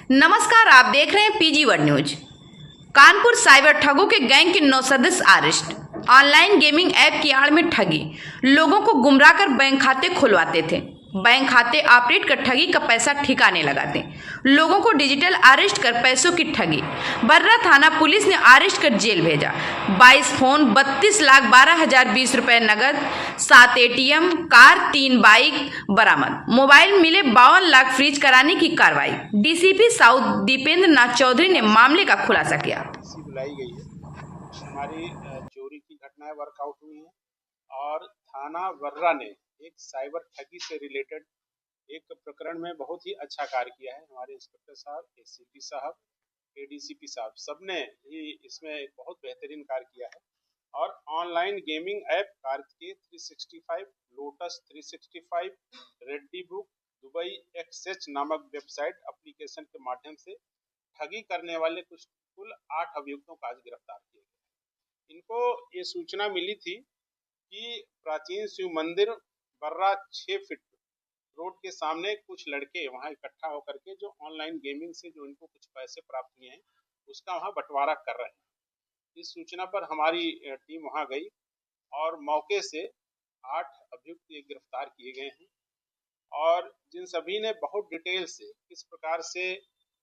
नमस्कार, आप देख रहे हैं PG word news. Kanpur cyber ठगों के गैंग के 9 सदस्य अरेस्ट। ऑनलाइन गेमिंग ऐप की आड़ में ठगी, लोगों को गुमराह कर बैंक खाते खुलवाते थे। बैंक खाते ऑपरेट कर ठगी का पैसा ठिकाने लगाते, लोगों को डिजिटल अरेस्ट कर पैसों की ठगी। बर्रा थाना पुलिस ने अरेस्ट कर जेल भेजा। 22 फोन, 32,12,020 रुपए नगद, 7 एटीएम, कार, 3 बाइक बरामद। मोबाइल मिले, 52 लाख फ्रीज कराने की कार्रवाई। डीसीपी साउथ दीपेंद्र नाथ चौधरी ने मामले का खुलासा किया। बुलाई गई है। हमारी चोरी की घटनाएं वर्कआउट हुई हैं और थाना वर्रा ने एक साइबर ठगी से रिलेटेड एक प्रकरण में बहुत ही अच्छा कार्य किया है। हमारे इंस्पेक्टर साहब, एसीपी साहब, एडीसीपी साहब सबने ही इसमें एक बहुत बेहतरीन कार्य किया है। और online gaming app Kartikeya 365, Lotus 365, Reddy Book, Dubai XH नामक वेबसाइट एप्लीकेशन के माध्यम से ठगी करने वाले कुल 8 अभियुक्तों को आज गिरफ्तार किया गया। इनको ये सूचना मिली थी कि प्राचीन शिव मंदिर बर्रा 6 फीट रोड के सामने कुछ लड़के वहां इकट्ठा होकर के जो ऑनलाइन गेमिंग से जो इनको कुछ पैसे प्राप्त हुए हैं उसका वहां बंटवारा कर रहे हैं। इस सूचना पर हमारी टीम वहां गई और मौके से 8 अभियुक्त गिरफ्तार किए गए हैं और जिन सभी ने बहुत डिटेल से किस प्रकार से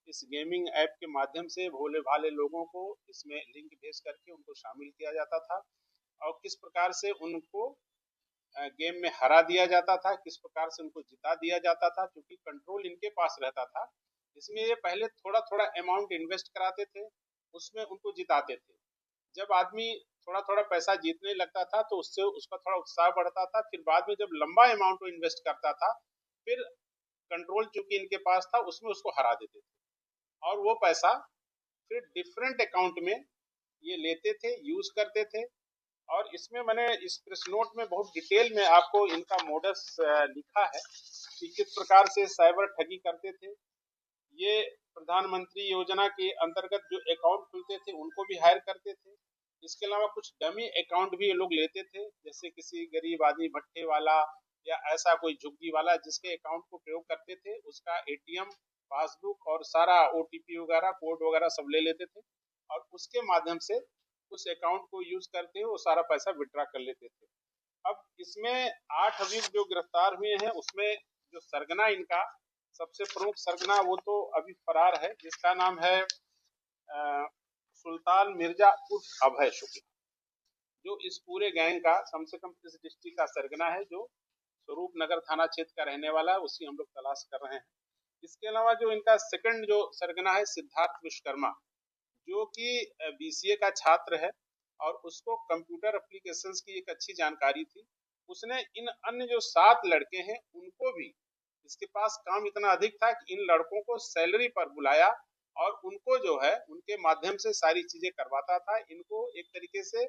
इस गेमिंग ऐप के माध्यम से भोले भाले लोगों को इसमें लिंक भेज करके उनको शामिल किया जाता था और किस प्रकार से उनको गेम में हरा दिया जाता था, किस प्रकार से उनको जिता दिया जाता था, क्योंकि कंट्रोल इनके पास रहता था। इसमें ये पहले थोड़ा थोड़ा अमाउंट इन्वेस्ट कराते थे, उसमें उनको जिताते थे। जब आदमी थोड़ा थोड़ा पैसा जीतने लगता था तो उससे उसका थोड़ा उत्साह बढ़ता था। फिर बाद में जब लंबा अमाउंट वो इन्वेस्ट करता था, फिर कंट्रोल चूंकि इनके पास था उसमें उसको हरा देते थे और वो पैसा फिर डिफरेंट अकाउंट में ये लेते थे, यूज करते थे। और इसमें मैंने इस प्रेस नोट में बहुत डिटेल में आपको इनका मोडस लिखा है कि किस प्रकार से साइबर ठगी करते थे। ये प्रधानमंत्री योजना के अंतर्गत जो अकाउंट खुलते थे उनको भी हायर करते थे। इसके अलावा कुछ डमी अकाउंट भी ये लोग लेते थे, जैसे किसी गरीब आदमी भट्टे वाला या ऐसा कोई झुग्गी वाला जिसके अकाउंट को प्रयोग करते थे, उसका एटीएम, पासबुक और सारा ओटीपी वगैरह, कोड वगैरह सब ले लेते थे और उसके माध्यम से उस अकाउंट को यूज करते हुए वो सारा पैसा विड्रॉ कर लेते थे। अब इसमें 8 अभियुक्त जो गिरफ्तार हुए हैं उसमें जो सरगना इनका सबसे प्रमुख सरगना वो तो अभी फरार है, जिसका नाम है सुल्तान मिर्जा उर्फ अभय शुक्ला, जो इस पूरे गैंग का कम से कम इस डिस्ट्रिक्ट का सरगना है, जो स्वरूप नगर थाना क्षेत्र का रहने वाला है, उसी हम लोग तलाश कर रहे हैं। इसके अलावा जो इनका सेकंड जो सरगना है सिद्धार्थ विश्वकर्मा, जो कि बीसीए का छात्र है और उसको कंप्यूटर एप्लीकेशंस की एक अच्छी जानकारी थी। उसने इन अन्य जो 7 लड़के हैं उनको भी, इसके पास काम इतना अधिक था कि इन लड़कों को सैलरी पर बुलाया और उनको जो है उनके माध्यम से सारी चीजें करवाता था। इनको एक तरीके से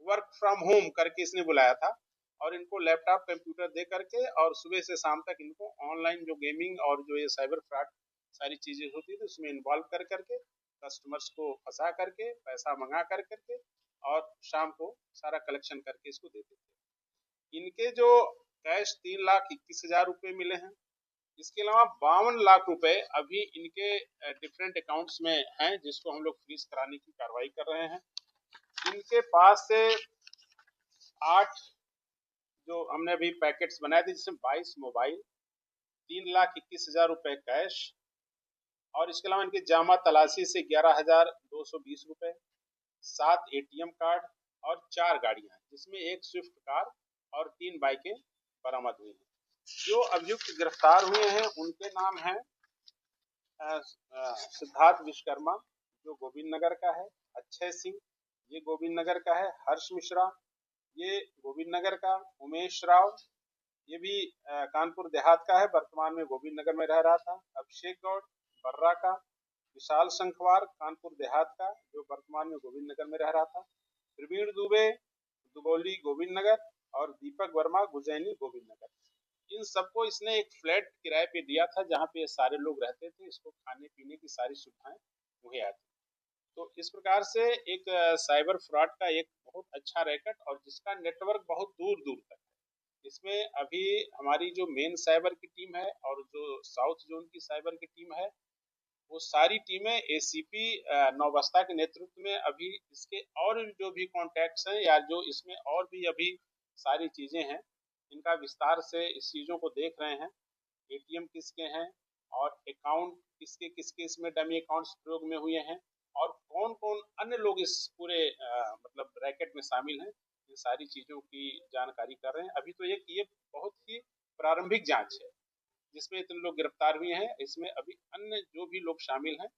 वर्क फ्रॉम होम करके इसने बुलाया था और इनको लैपटॉप कंप्यूटर दे करके और सुबह से शाम तक इनको ऑनलाइन जो गेमिंग और जो ये साइबर फ्रॉड सारी चीजें होती थी उसमें इन्वॉल्व कर करके कस्टमर्स को फंसा करके पैसा मंगा कर करके और शाम को सारा कलेक्शन करके इसको देते थे। इनके जो कैश 3,21,000 रुपए मिले हैं। इसके अलावा 52 लाख रुपए अभी इनके डिफरेंट अकाउंट्स में हैं, जिसको हम लोग फ्रीज कराने की कार्रवाई कर रहे हैं। इनके पास से 8 जो हमने अभी पैकेट्स बनाए थे जिसमें 22 मोबाइल, 3,21,000 रुपए कैश और इसके अलावा इनके जामा तलाशी से 11,220 रुपए, 7 एटीएम कार्ड और 4 गाड़ियां, जिसमें एक स्विफ्ट कार और 3 बाइकें बरामद हुई हैं। जो अभियुक्त गिरफ्तार हुए हैं उनके नाम है सिद्धार्थ विश्वकर्मा, जो गोविंद नगर का है, अक्षय सिंह, ये गोविंद नगर का है, हर्ष मिश्रा, ये गोविंद नगर का, उमेश राव, ये भी कानपुर देहात का है, वर्तमान में गोविंद नगर में रह रहा था, अभिषेक गौड़ बर्रा का, विशाल संखवार कानपुर देहात का, जो वर्तमान में गोविंद नगर में रह रहा था, प्रवीण दुबे दुगौली गोविंद नगर और दीपक वर्मा गुजैनी गोविंद नगर। इन सबको इसने एक फ्लैट किराए पे दिया था जहाँ पे सारे लोग रहते थे, इसको खाने पीने की सारी सुविधाएं मुहैया थी। तो इस प्रकार से एक साइबर फ्रॉड का एक बहुत अच्छा रैकेट और जिसका नेटवर्क बहुत दूर दूर तक है। इसमें अभी हमारी जो मेन साइबर की टीम है और जो साउथ जोन की साइबर की टीम है, वो सारी टीमें एसीपी नौबस्ता के नेतृत्व में अभी इसके और जो भी कॉन्टैक्ट्स हैं या जो इसमें और भी अभी सारी चीज़ें हैं, इनका विस्तार से इस चीज़ों को देख रहे हैं। एटीएम किसके हैं और अकाउंट किसके किसके इसमें डमी अकाउंट्स प्रयोग में हुए हैं और कौन कौन अन्य लोग इस पूरे मतलब रैकेट में शामिल हैं, इन सारी चीज़ों की जानकारी कर रहे हैं। अभी तो ये बहुत ही प्रारंभिक जांच है जिसमें इतने लोग गिरफ्तार हुए हैं। इसमें अभी अन्य जो भी लोग शामिल हैं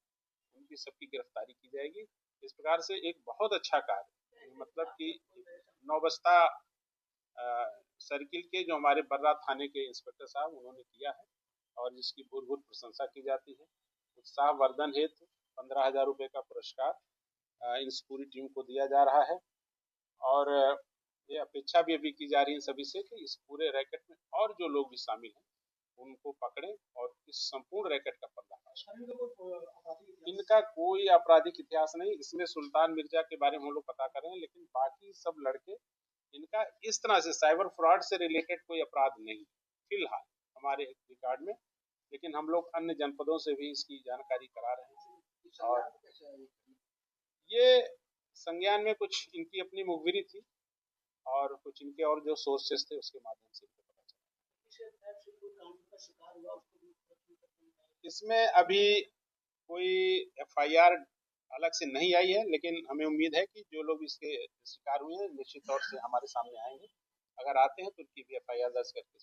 उनकी सबकी गिरफ्तारी की जाएगी। इस प्रकार से एक बहुत अच्छा कार्य, मतलब कि नौबस्ता सर्किल के जो हमारे बर्रा थाने के इंस्पेक्टर साहब उन्होंने किया है और जिसकी भूर प्रशंसा की जाती है। उत्साह वर्धन हेतु 15,000 रुपये का पुरस्कार इस पूरी टीम को दिया जा रहा है और ये अपेक्षा भी अभी की जा रही है सभी से कि इस पूरे रैकेट में और जो लोग भी शामिल हैं उनको पकड़ें और इस संपूर्ण रैकेट का पर्दाफाश करें। इनका कोई आपराधिक इतिहास नहीं, इसमें सुल्तान मिर्जा के बारे में हम लोग पता कर रहे हैं, लेकिन बाकी सब लड़के, इनका इस तरह से साइबर फ्रॉड से रिलेटेड कोई अपराध नहीं फिलहाल हमारे रिकॉर्ड में, लेकिन हम लोग अन्य जनपदों से भी इसकी जानकारी करा रहे हैं। और ये संज्ञान में कुछ इनकी अपनी मुखबिरी थी और कुछ इनके और जो सोर्सेस थे उसके माध्यम से पता चला। इसमें अभी कोई एफआईआर अलग से नहीं आई है, लेकिन हमें उम्मीद है कि जो लोग इसके शिकार हुए हैं निश्चित तौर से हमारे सामने आएंगे। अगर आते हैं तो उनकी भी एफआईआर दर्ज करके